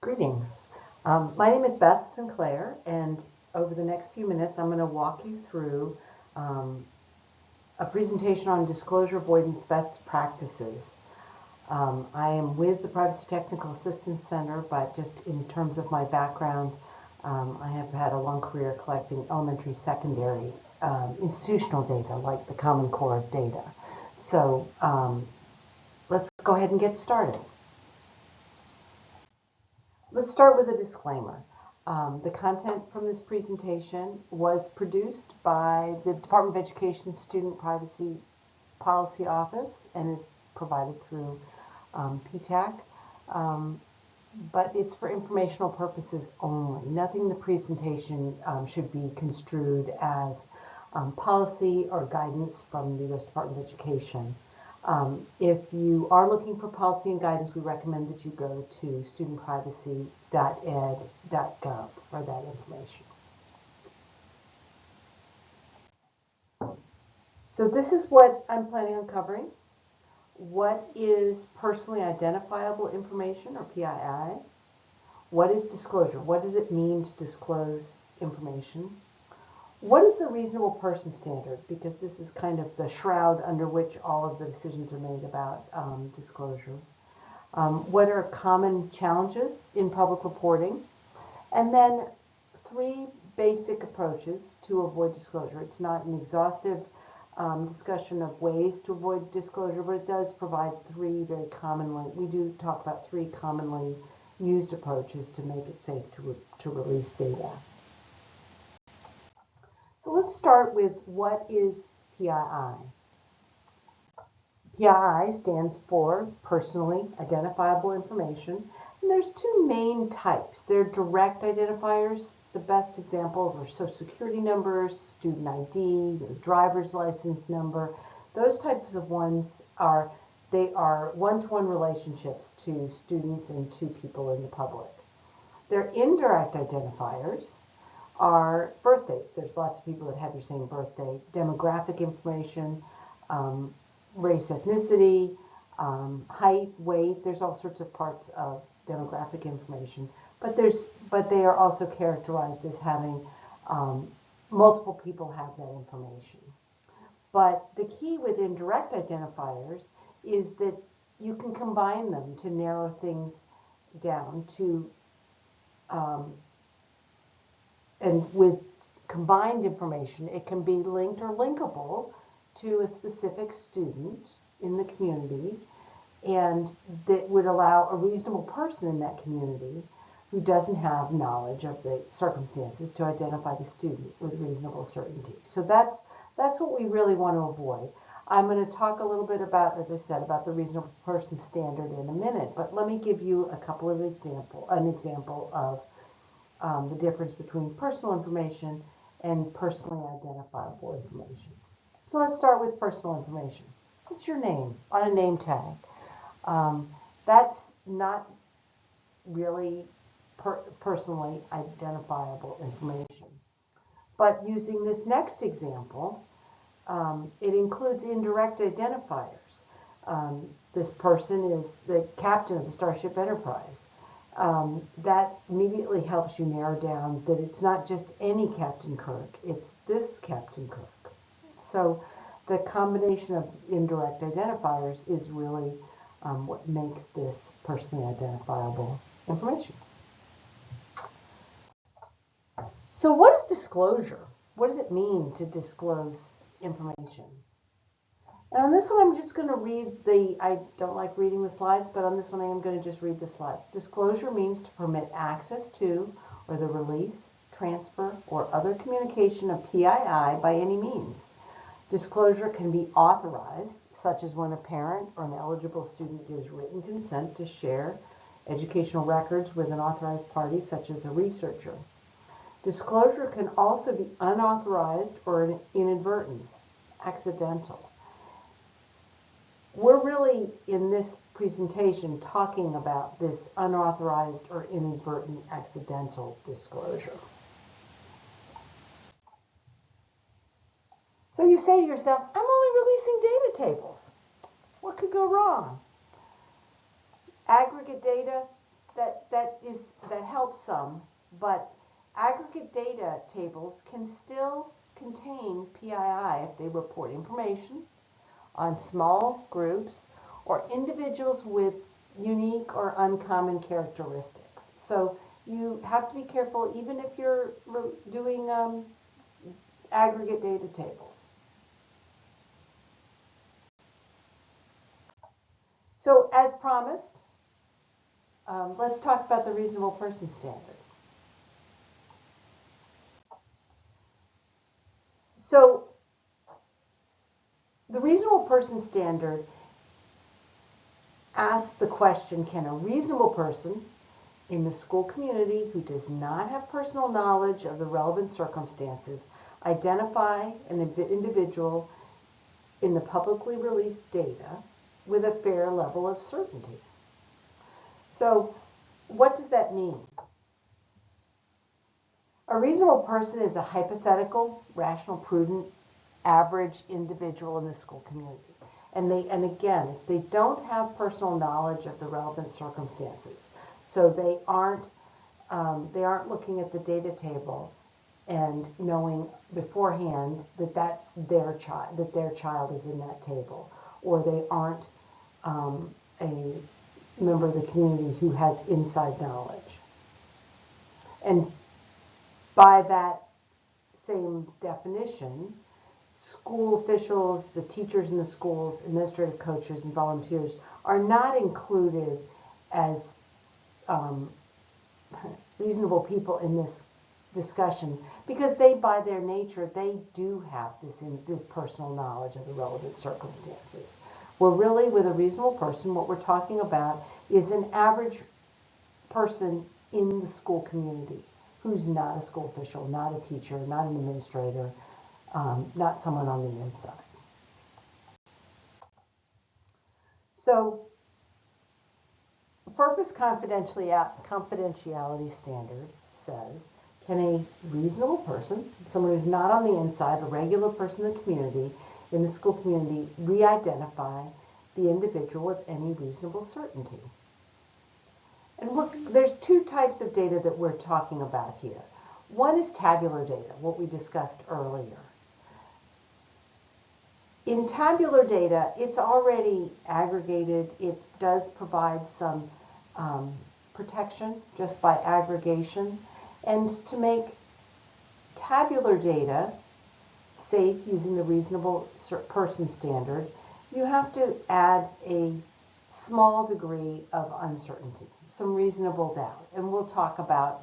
Greetings. My name is Beth Sinclair, and over the next few minutes, I'm going to walk you through a presentation on disclosure avoidance best practices. I am with the Privacy Technical Assistance Center, but just in terms of my background, I have had a long career collecting elementary, secondary, institutional data, like the Common Core of data. So let's go ahead and get started. Let's start with a disclaimer. The content from this presentation was produced by the Department of Education Student Privacy Policy Office and is provided through PTAC, but it's for informational purposes only. Nothing in the presentation should be construed as policy or guidance from the U.S. Department of Education. If you are looking for policy and guidance, we recommend that you go to studentprivacy.ed.gov for that information. So this is what I'm planning on covering. What is personally identifiable information, or PII? What is disclosure? What does it mean to disclose information? What is the reasonable person standard? Because this is kind of the shroud under which all of the decisions are made about disclosure. What are common challenges in public reporting? And then 3 basic approaches to avoid disclosure. It's not an exhaustive discussion of ways to avoid disclosure, but it does provide 3 very commonly, we do talk about 3 commonly used approaches to make it safe to release data. So let's start with what is PII. PII stands for personally identifiable information, and there's 2 main types. They're direct identifiers. The best examples are social security numbers, student ID, or driver's license number. Those types of ones are one-to-one relationships to students and to people in the public. Their indirect identifiers are birth dates. There's lots of people that have your same birthday. Demographic information, race, ethnicity, height, weight. There's all sorts of parts of demographic information, but they are also characterized as having multiple people have that information. But the key with indirect identifiers is that you can combine them to narrow things down to and with combined information, it can be linked or linkable to a specific student in the community, and that would allow a reasonable person in that community who doesn't have knowledge of the circumstances to identify the student with reasonable certainty. So that's what we really want to avoid. I'm going to talk a little bit about, as I said, about the reasonable person standard in a minute, but let me give you a couple of an example of the difference between personal information and personally identifiable information. So let's start with personal information. What's your name on a name tag? That's not really personally identifiable information. But using this next example, it includes indirect identifiers. This person is the captain of the Starship Enterprise. That immediately helps you narrow down that it's not just any Captain Kirk, it's this Captain Kirk. So the combination of indirect identifiers is really what makes this personally identifiable information. So what is disclosure? What does it mean to disclose information? And on this one, I'm just going to read I don't like reading the slides, but on this one, I am going to just read the slides. Disclosure means to permit access to, or the release, transfer, or other communication of PII by any means. Disclosure can be authorized, such as when a parent or an eligible student gives written consent to share educational records with an authorized party, such as a researcher. Disclosure can also be unauthorized or inadvertent, accidental. We're really, in this presentation, talking about this unauthorized or inadvertent accidental disclosure. So you say to yourself, I'm only releasing data tables. What could go wrong? Aggregate data that helps some, but aggregate data tables can still contain PII if they report information on small groups or individuals with unique or uncommon characteristics. So you have to be careful even if you're doing aggregate data tables. So as promised, let's talk about the reasonable person standard. So the reasonable person standard asks the question, can a reasonable person in the school community who does not have personal knowledge of the relevant circumstances identify an individual in the publicly released data with a fair level of certainty? So what does that mean? A reasonable person is a hypothetical, rational, prudent, average individual in the school community. And again, if they don't have personal knowledge of the relevant circumstances, so they aren't looking at the data table and knowing beforehand that that's their child, that their child is in that table, or they aren't a member of the community who has inside knowledge. And by that same definition, school officials, the teachers in the schools, administrative coaches, and volunteers are not included as reasonable people in this discussion because they, by their nature, they do have this personal knowledge of the relevant circumstances. We're really, with a reasonable person, what we're talking about is an average person in the school community who's not a school official, not a teacher, not an administrator, not someone on the inside. So, FERPA's confidentiality standard says, can a reasonable person, someone who's not on the inside, a regular person in the community, in the school community, re-identify the individual with any reasonable certainty? And there's two types of data that we're talking about here. One is tabular data, what we discussed earlier. In tabular data, it's already aggregated. It does provide some protection just by aggregation. And to make tabular data safe using the reasonable person standard, you have to add a small degree of uncertainty, some reasonable doubt. And we'll talk about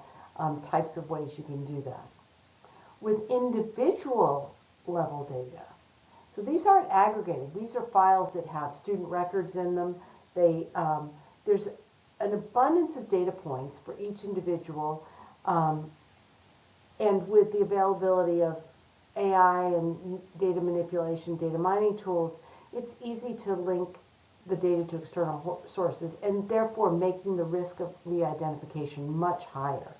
types of ways you can do that. With individual level data, so these aren't aggregated. These are files that have student records in them. There's an abundance of data points for each individual, and with the availability of AI and data manipulation, data mining tools, it's easy to link the data to external sources and therefore making the risk of re-identification much higher.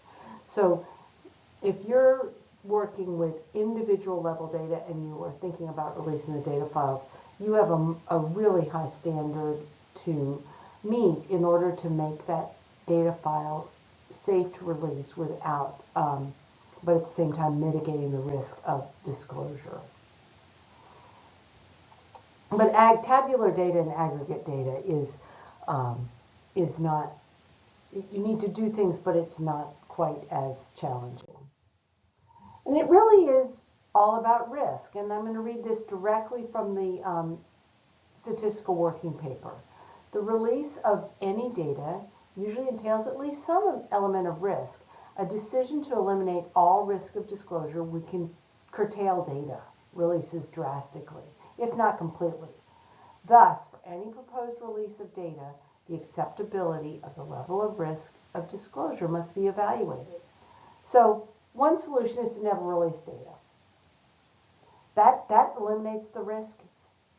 So if you're working with individual level data and you are thinking about releasing the data files, you have a really high standard to meet in order to make that data file safe to release without, but at the same time mitigating the risk of disclosure. But tabular data and aggregate data is not, you need to do things, but it's not quite as challenging. And it really is all about risk. And I'm going to read this directly from the statistical working paper. The release of any data usually entails at least some element of risk. A decision to eliminate all risk of disclosure would curtail data releases drastically, if not completely. Thus, for any proposed release of data, the acceptability of the level of risk of disclosure must be evaluated. So, one solution is to never release data. That eliminates the risk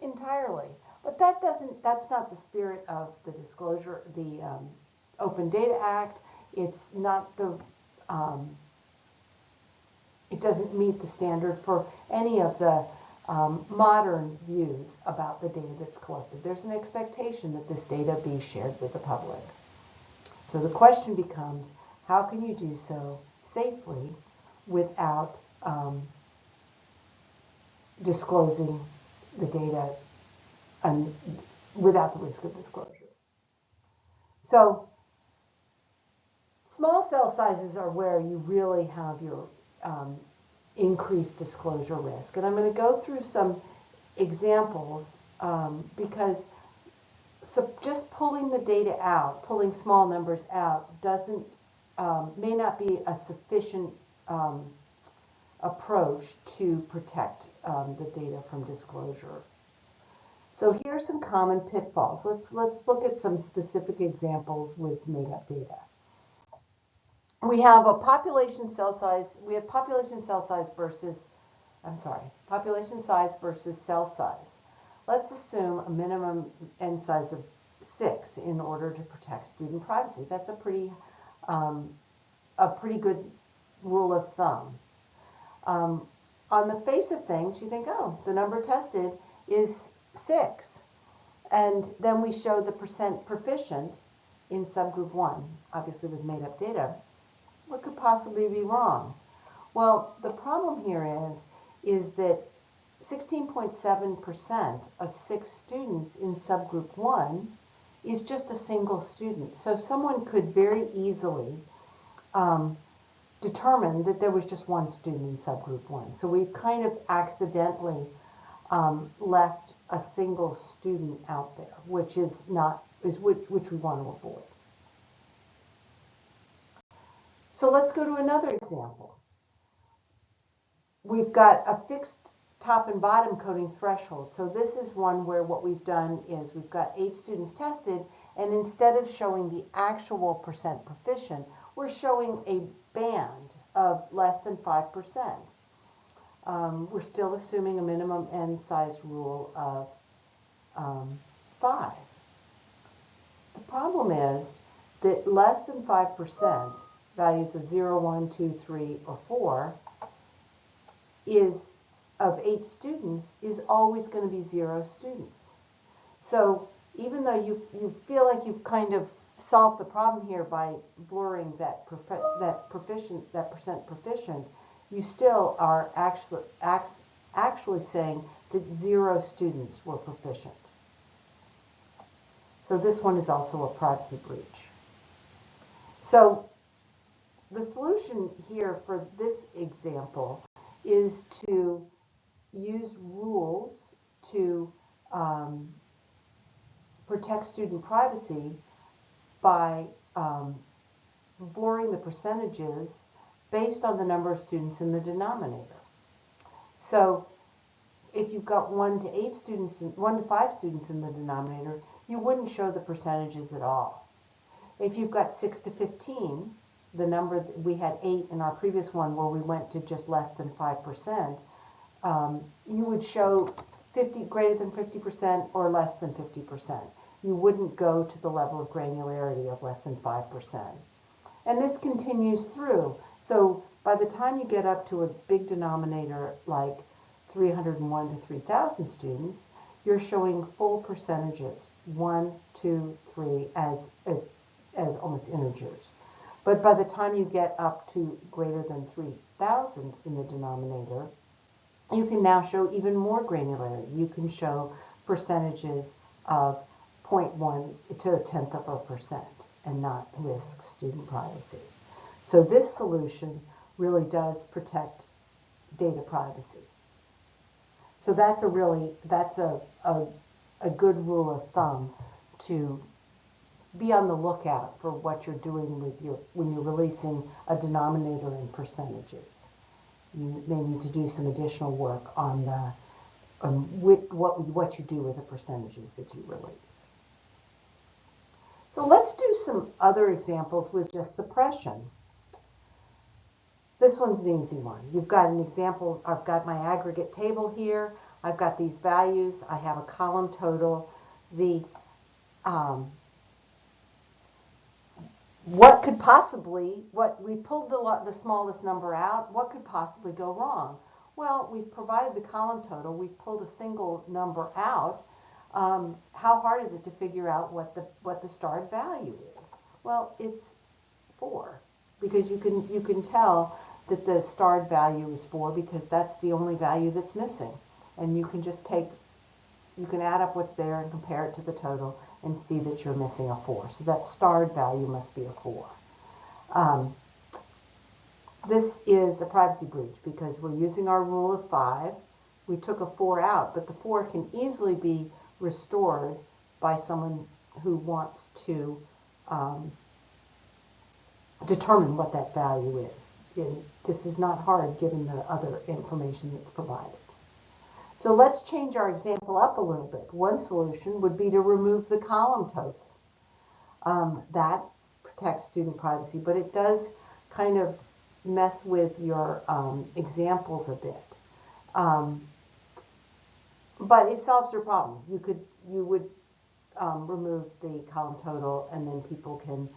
entirely. But that's not the spirit of the disclosure, the Open Data Act. It's not it doesn't meet the standard for any of the modern views about the data that's collected. There's an expectation that this data be shared with the public. So the question becomes, how can you do so safely without disclosing the data and without the risk of disclosure? So small cell sizes are where you really have your increased disclosure risk. And I'm going to go through some examples because just pulling the data out, pulling small numbers out, may not be a sufficient approach to protect the data from disclosure. So here are some common pitfalls. Let's look at some specific examples with made-up data. We have a population cell size. We have population size versus cell size. Let's assume a minimum n size of 6 in order to protect student privacy. That's a pretty good rule of thumb. On the face of things, you think, oh, the number tested is 6. And then we show the percent proficient in subgroup 1, obviously with made-up data. What could possibly be wrong? Well, the problem here is that 16.7% of 6 students in subgroup 1 is just a single student. So someone could very easily determine that there was just one student in subgroup 1. So we've kind of accidentally left a single student out there, which we want to avoid. So let's go to another example. We've got a fixed top and bottom coding threshold. So this is one where what we've done is we've got 8 students tested, and instead of showing the actual percent proficient, we're showing a band of less than 5%. We're still assuming a minimum n size rule of 5. The problem is that less than 5%, values of 0, 1, 2, 3, or 4, of 8 students is always going to be 0 students. So even though you feel like you've kind of solved the problem here by blurring that percent proficient, you still are actually saying that 0 students were proficient. So this one is also a privacy breach. So the solution here for this example is to use rules to protect student privacy by blurring the percentages based on the number of students in the denominator. So if you've got 1 to 5 students in the denominator, you wouldn't show the percentages at all. If you've got 6 to 15, the number we had 8 in our previous one where we went to just less than 5%, you would show greater than 50% or less than 50%. You wouldn't go to the level of granularity of less than 5%. And this continues through. So by the time you get up to a big denominator like 301 to 3,000 students, you're showing full percentages, 1, 2, 3, as almost integers. But by the time you get up to greater than 3,000 in the denominator, you can now show even more granularity. You can show percentages of 0.1 to 0.1% and not risk student privacy. So this solution really does protect data privacy. So that's a good rule of thumb to be on the lookout for what you're doing when you're releasing a denominator in percentages. You may need to do some additional work on what you do with the percentages that you release. So let's do some other examples with just suppression. This one's an easy one. You've got an example. I've got my aggregate table here. I've got these values. I have a column total. We pulled the smallest number out. What could possibly go wrong? Well, we've provided the column total. We've pulled a single number out. How hard is it to figure out what the starred value is? Well, it's 4 because you can tell that the starred value is 4 because that's the only value that's missing. And you can just you can add up what's there and compare it to the total and see that you're missing a 4. So that starred value must be a 4. This is a privacy breach because we're using our rule of 5. We took a 4 out, but the 4 can easily be restored by someone who wants to determine what that value is. And this is not hard given the other information that's provided. So let's change our example up a little bit. One solution would be to remove the column total. That protects student privacy, but it does kind of mess with your examples a bit. But it solves your problem. You would remove the column total, and then people can,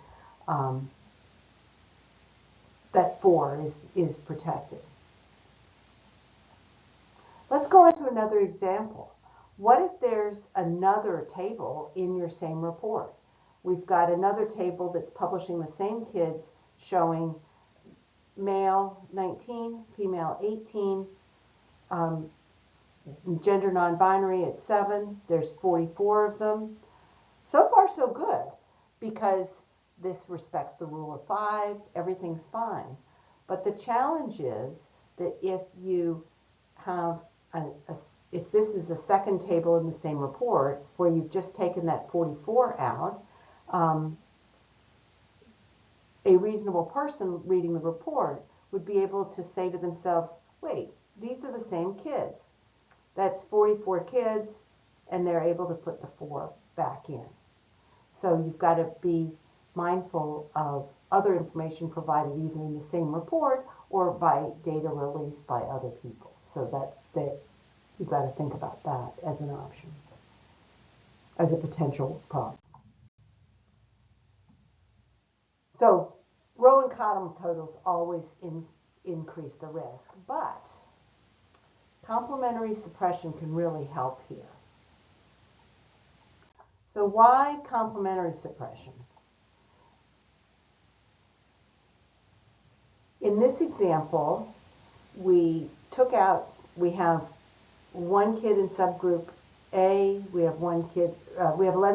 that 4 is protected. Let's go into another example. What if there's another table in your same report? We've got another table that's publishing the same kids showing male 19, female 18, gender non-binary at 7. There's 44 of them. So far, so good, because this respects the rule of 5. Everything's fine. But the challenge is that if you have if this is a second table in the same report where you've just taken that 44 out, a reasonable person reading the report would be able to say to themselves, wait, these are the same kids. That's 44 kids, and they're able to put the 4 back in. So you've got to be mindful of other information provided either in the same report or by data released by other people. So you've got to think about that as an option, as a potential problem. So row and column totals always increase the risk, but complementary suppression can really help here. So why complementary suppression? In this example, we have one kid in subgroup A, we have 11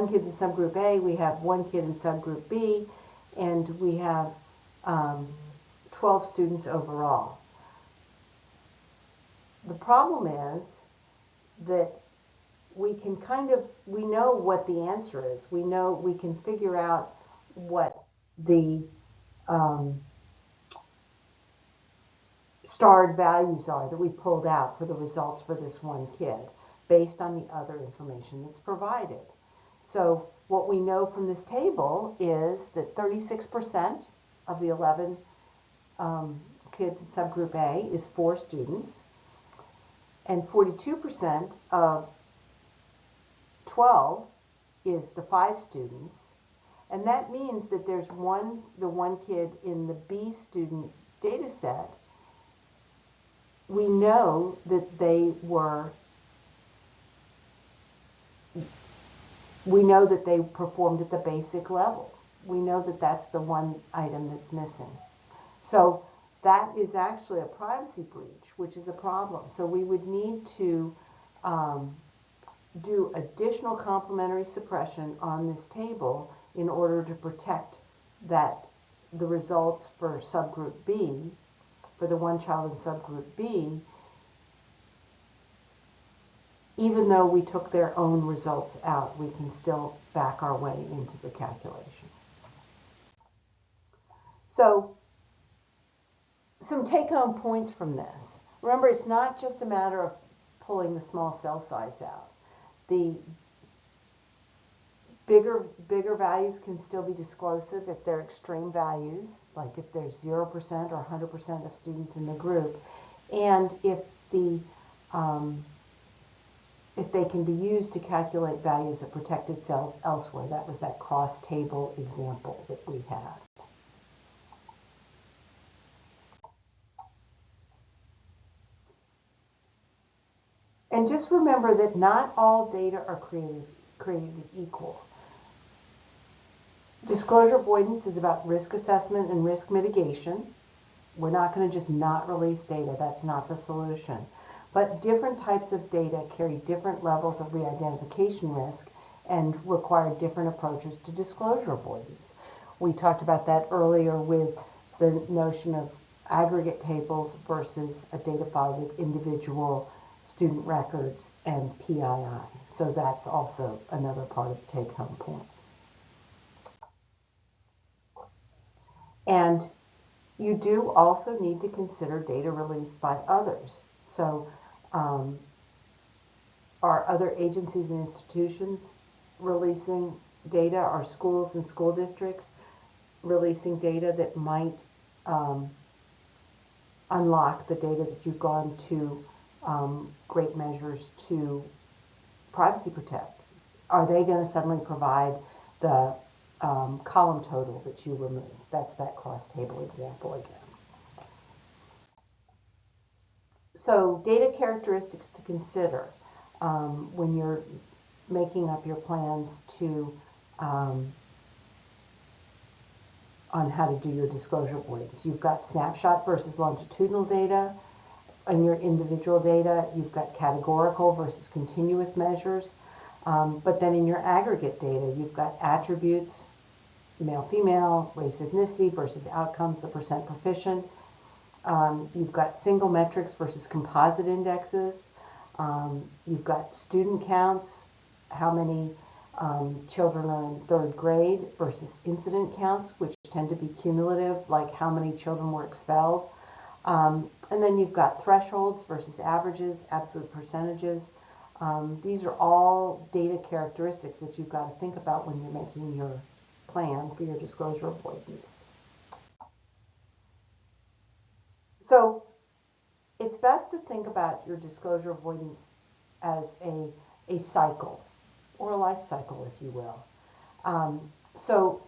kids in subgroup A, we have 1 kid in subgroup B, and we have 12 students overall. The problem is that we know what the answer is. We can figure out what the starred values are that we pulled out for the results for this one kid based on the other information that's provided. So what we know from this table is that 36% of the 11 kids in subgroup A is 4 students, and 42% of 12 is the 5 students, and that means that there's the one kid in the B student data set. We know that they performed at the basic level. We know that that's the one item that's missing. So that is actually a privacy breach, which is a problem. So we would need to do additional complementary suppression on this table in order to protect the results for subgroup B, for the one child in subgroup B, even though we took their own results out, we can still back our way into the calculation. So, some take-home points from this. Remember, it's not just a matter of pulling the small cell size out. The bigger values can still be disclosive if they're extreme values, like if there's 0% or 100% of students in the group, and if they can be used to calculate values of protected cells elsewhere. That was that cross-table example that we had. And just remember that not all data are created equal. Disclosure avoidance is about risk assessment and risk mitigation. We're not going to just not release data. That's not the solution. But different types of data carry different levels of re-identification risk and require different approaches to disclosure avoidance. We talked about that earlier with the notion of aggregate tables versus a data file with individual student records and PII. So that's also another part of the take-home point. And you do also need to consider data released by others. So are other agencies and institutions releasing data? Are schools and school districts releasing data that might unlock the data that you've gone to great measures to privacy protect? Are they going to suddenly provide the column total that you removed? That's that cross-table example again. So data characteristics to consider when you're making up your plans to on how to do your disclosure avoidance. You've got snapshot versus longitudinal data. In your individual data, you've got categorical versus continuous measures. But then in your aggregate data, you've got attributes, male, female, race, ethnicity versus outcomes, the percent proficient. You've got single metrics versus composite indexes. You've got student counts, how many children are in third grade versus incident counts, which tend to be cumulative, like how many children were expelled. And then you've got thresholds versus averages, absolute percentages. These are all data characteristics that you've got to think about when you're making your plan for your disclosure avoidance. So it's best to think about your disclosure avoidance as a cycle, or a life cycle, if you will. So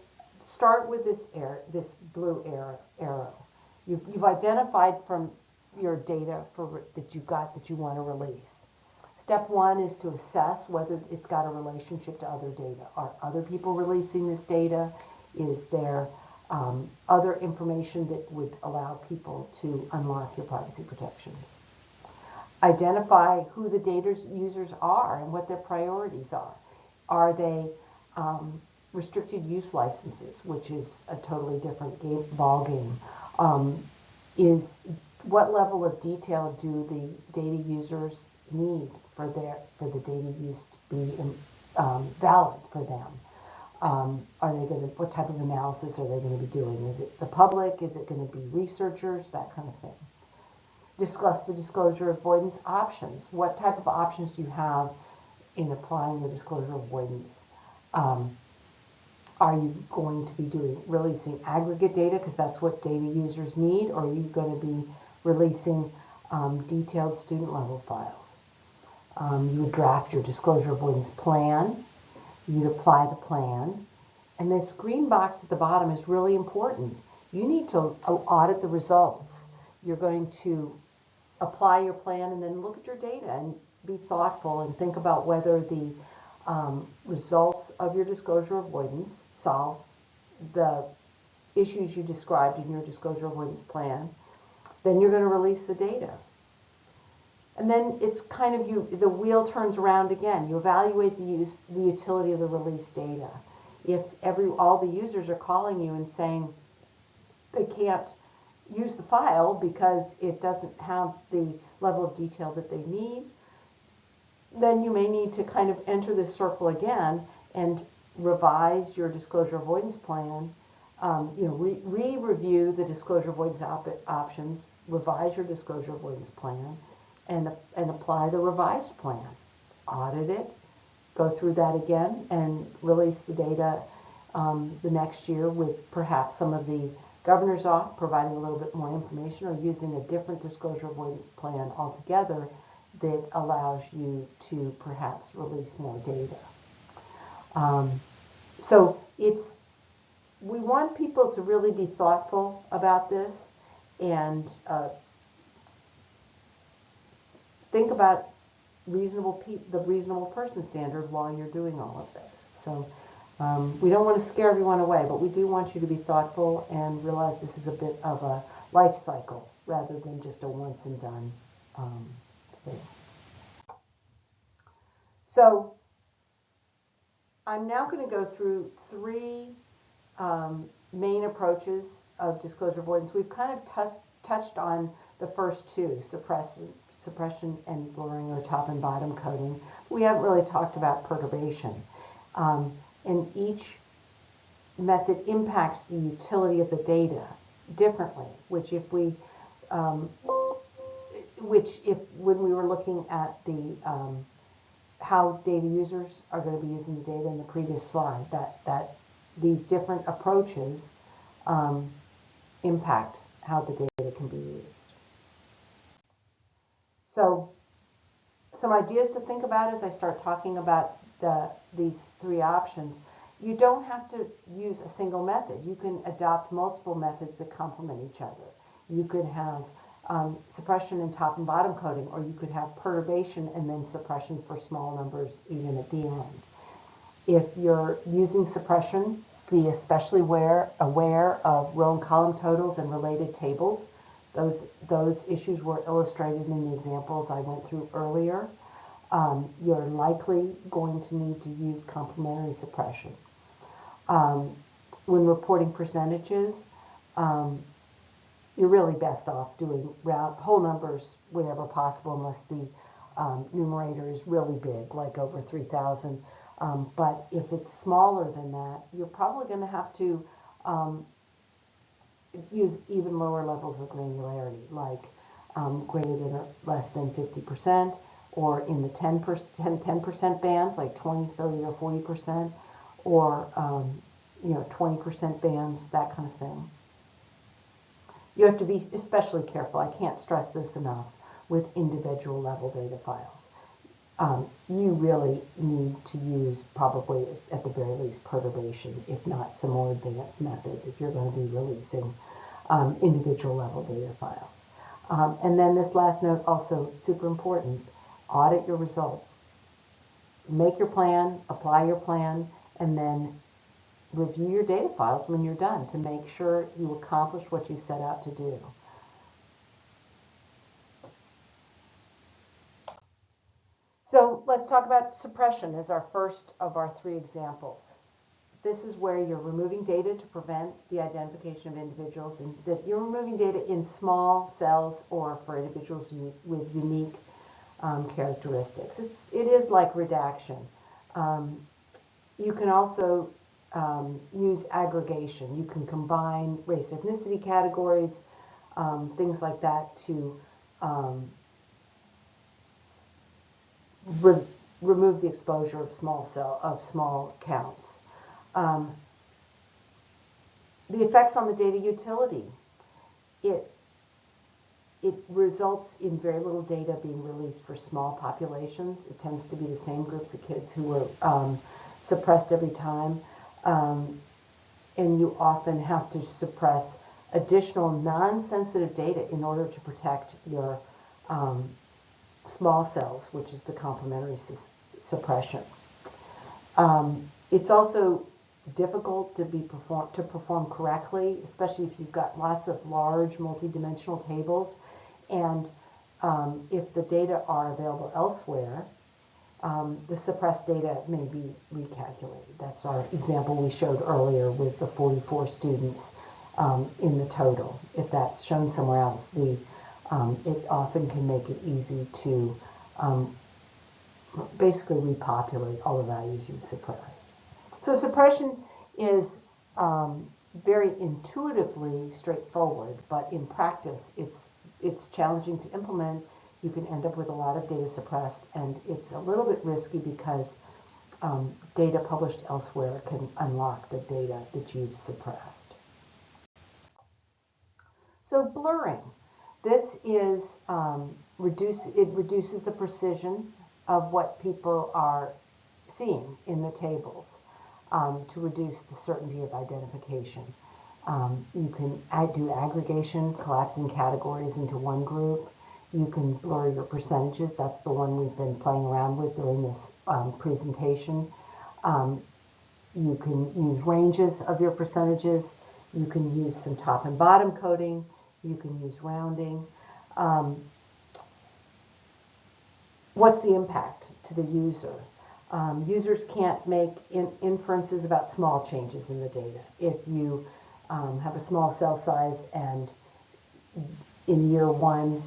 start with this blue arrow. You've identified from your data that you've got that you want to release. Step one is to assess whether it's got a relationship to other data. Are other people releasing this data? Is there other information that would allow people to unlock your privacy protections? Identify who the data users are and what their priorities are. Are they restricted use licenses, which is a totally different ball game? What level of detail do the data users need for the data use to be valid for them? What type of analysis are they going to be doing? Is it the public? Is it going to be researchers? That kind of thing. Discuss the disclosure avoidance options. What type of options do you have in applying the disclosure avoidance? Are you going to be releasing aggregate data because that's what data users need, or are you going to be releasing detailed student level files? You would draft your disclosure avoidance plan. You'd apply the plan. And this green box at the bottom is really important. You need to audit the results. You're going to apply your plan and then look at your data and be thoughtful and think about whether the results of your disclosure avoidance solve the issues you described in your disclosure avoidance plan. Then you're going to release the data. And then it's kind of the wheel turns around again. You evaluate the utility of the released data. If all the users are calling you and saying they can't use the file because it doesn't have the level of detail that they need, then you may need to kind of enter this circle again and revise your disclosure avoidance plan. Re-review the disclosure avoidance options, revise your disclosure avoidance plan, and apply the revised plan. Audit it, go through that again, and release the data the next year with perhaps some of the governors off, providing a little bit more information, or using a different disclosure avoidance plan altogether that allows you to perhaps release more data. So we want people to really be thoughtful about this and think about the reasonable person standard while you're doing all of this. So We don't want to scare everyone away, but we do want you to be thoughtful and realize this is a bit of a life cycle rather than just a once and done thing. So I'm now going to go through three main approaches of disclosure avoidance. We've kind of touched on the first two, suppression and blurring, or top and bottom coding. We haven't really talked about perturbation. And each method impacts the utility of the data differently, which if when we were looking at the how data users are going to be using the data in the previous slide, that these different approaches impact how the data can be used. So some ideas to think about as I start talking about these three options. You don't have to use a single method. You can adopt multiple methods that complement each other. You could have suppression and top and bottom coding, or you could have perturbation and then suppression for small numbers even at the end. If you're using suppression, be especially aware of row and column totals and related tables. Those issues were illustrated in the examples I went through earlier. You're likely going to need to use complementary suppression. When reporting percentages, you're really best off doing whole numbers whenever possible, unless the numerator is really big, like over 3,000. But if it's smaller than that, you're probably going to have to use even lower levels of granularity, like greater than or less than 50%, or in the 10% bands, like 20, 30, or 40%, or 20% bands, that kind of thing. You have to be especially careful, I can't stress this enough, with individual level data files. You really need to use, probably at the very least, perturbation, if not some more advanced methods, if you're going to be releasing individual level data files. And then this last note, also super important, audit your results. Make your plan, apply your plan, and then review your data files when you're done to make sure you accomplished what you set out to do. So let's talk about suppression as our first of our three examples. This is where you're removing data to prevent the identification of individuals, and that you're removing data in small cells or for individuals with unique characteristics. It is like redaction. You can also use aggregation. You can combine race ethnicity categories, things like that, to remove the exposure of small counts. The effects on the data utility. It results in very little data being released for small populations. It tends to be the same groups of kids who were suppressed every time. And you often have to suppress additional non-sensitive data in order to protect your small cells, which is the complementary suppression. It's also difficult to perform correctly, especially if you've got lots of large multidimensional tables, and if the data are available elsewhere, the suppressed data may be recalculated. That's our example we showed earlier with the 44 students in the total. If that's shown somewhere else, it often can make it easy to basically repopulate all the values you've suppressed. So suppression is very intuitively straightforward, but in practice it's challenging to implement. You can end up with a lot of data suppressed, and it's a little bit risky because data published elsewhere can unlock the data that you've suppressed. So blurring. This is it reduces the precision of what people are seeing in the tables to reduce the certainty of identification. You can do aggregation, collapsing categories into one group. You can blur your percentages. That's the one we've been playing around with during this presentation. You can use ranges of your percentages. You can use some top and bottom coding. You can use rounding. What's the impact to the user? Users can't make inferences about small changes in the data. If you have a small cell size and in year one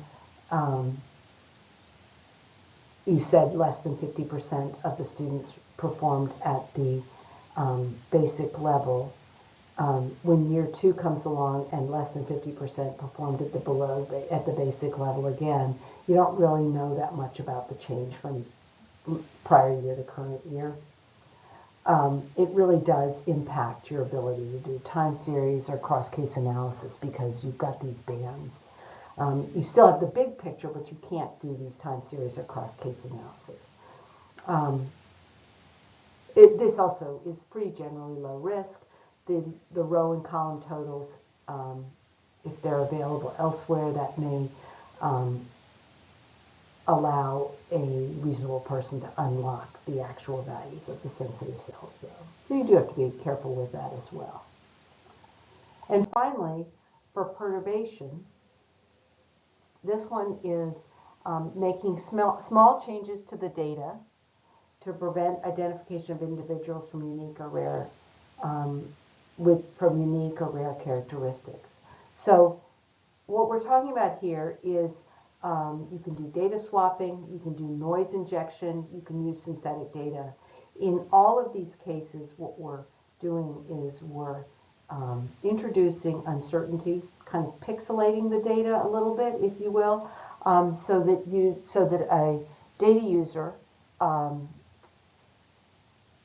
you said less than 50% of the students performed at the basic level, when year two comes along and less than 50% performed at the basic level again, you don't really know that much about the change from prior year to current year. It really does impact your ability to do time series or cross-case analysis because you've got these bands. You still have the big picture, but you can't do these time series or cross-case analysis. This also is pretty generally low risk. The row and column totals, if they're available elsewhere, that may allow a reasonable person to unlock the actual values of the sensitive cells, though. So you do have to be careful with that as well. And finally, for perturbation, this one is making small changes to the data to prevent identification of individuals from unique or rare characteristics. So what we're talking about here is you can do data swapping, you can do noise injection, you can use synthetic data. In all of these cases, what we're doing is we're introducing uncertainty, kind of pixelating the data a little bit, if you will, so that a data user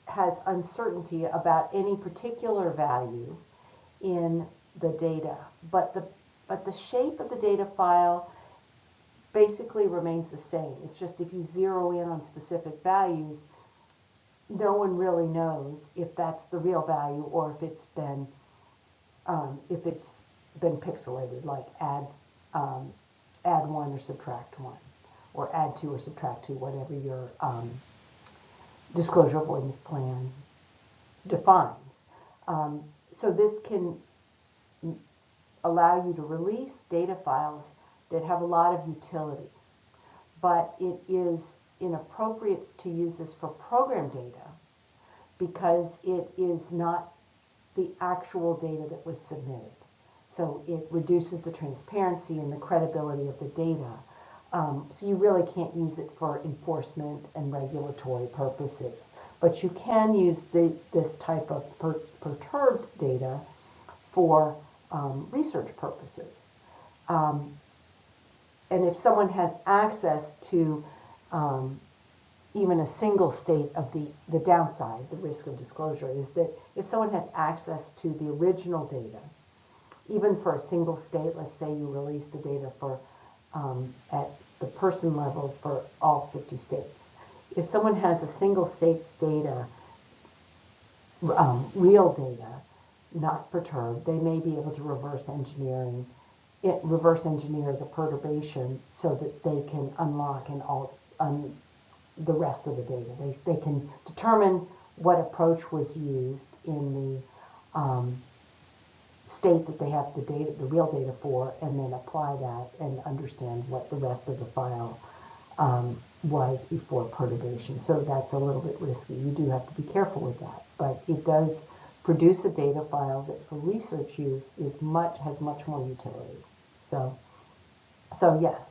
has uncertainty about any particular value in the data, but the shape of the data file basically remains the same. It's just if you zero in on specific values, no one really knows if that's the real value or if it's been pixelated, like add 1 or subtract 1, or add 2 or subtract 2, whatever your disclosure avoidance plan defines. So this can allow you to release data files that have a lot of utility, but it is inappropriate to use this for program data because it is not the actual data that was submitted. So it reduces the transparency and the credibility of the data. So you really can't use it for enforcement and regulatory purposes. But you can use this type of perturbed data for research purposes. And if someone has access to even a single state of the downside, the risk of disclosure, is that if someone has access to the original data, even for a single state, let's say you release the data for at the person level for all 50 states. If someone has a single state's data, real data, not perturbed, they may be able to reverse engineer the perturbation so that they can unlock the rest of the data. They can determine what approach was used in the state that they have the real data for, and then apply that and understand what the rest of the file was before perturbation. So that's a little bit risky. You do have to be careful with that, but it does produce a data file that for research use has much more utility. So yes,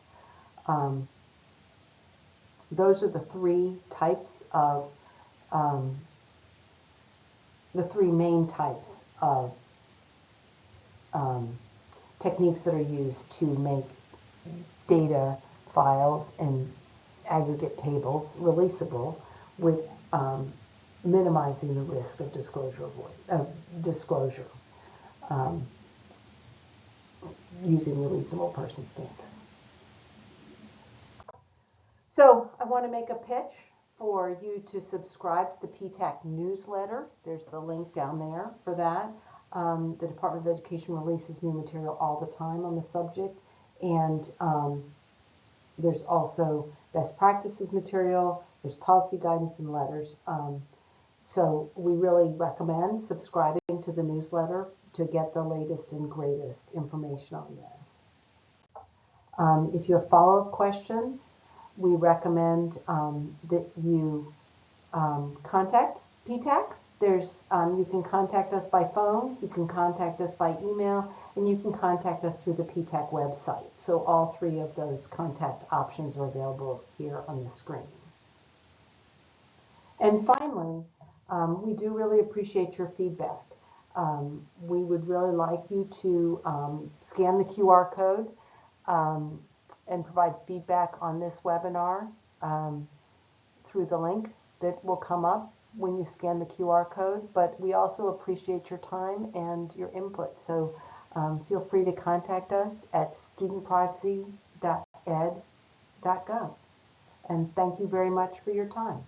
those are the three types of the three main types of techniques that are used to make data files and aggregate tables releasable with minimizing the risk of disclosure using the reasonable person standard. So I want to make a pitch for you to subscribe to the PTAC newsletter. There's the link down there for that. The Department of Education releases new material all the time on the subject, and there's also best practices material, there's policy guidance and letters. So we really recommend subscribing to the newsletter to get the latest and greatest information on this. If you have follow-up questions, we recommend that you contact PTAC. You can contact us by phone, you can contact us by email, and you can contact us through the PTAC website. So all three of those contact options are available here on the screen. And finally, we do really appreciate your feedback. We would really like you to scan the QR code and provide feedback on this webinar through the link that will come up when you scan the QR code. But we also appreciate your time and your input. So feel free to contact us at studentprivacy.ed.gov. And thank you very much for your time.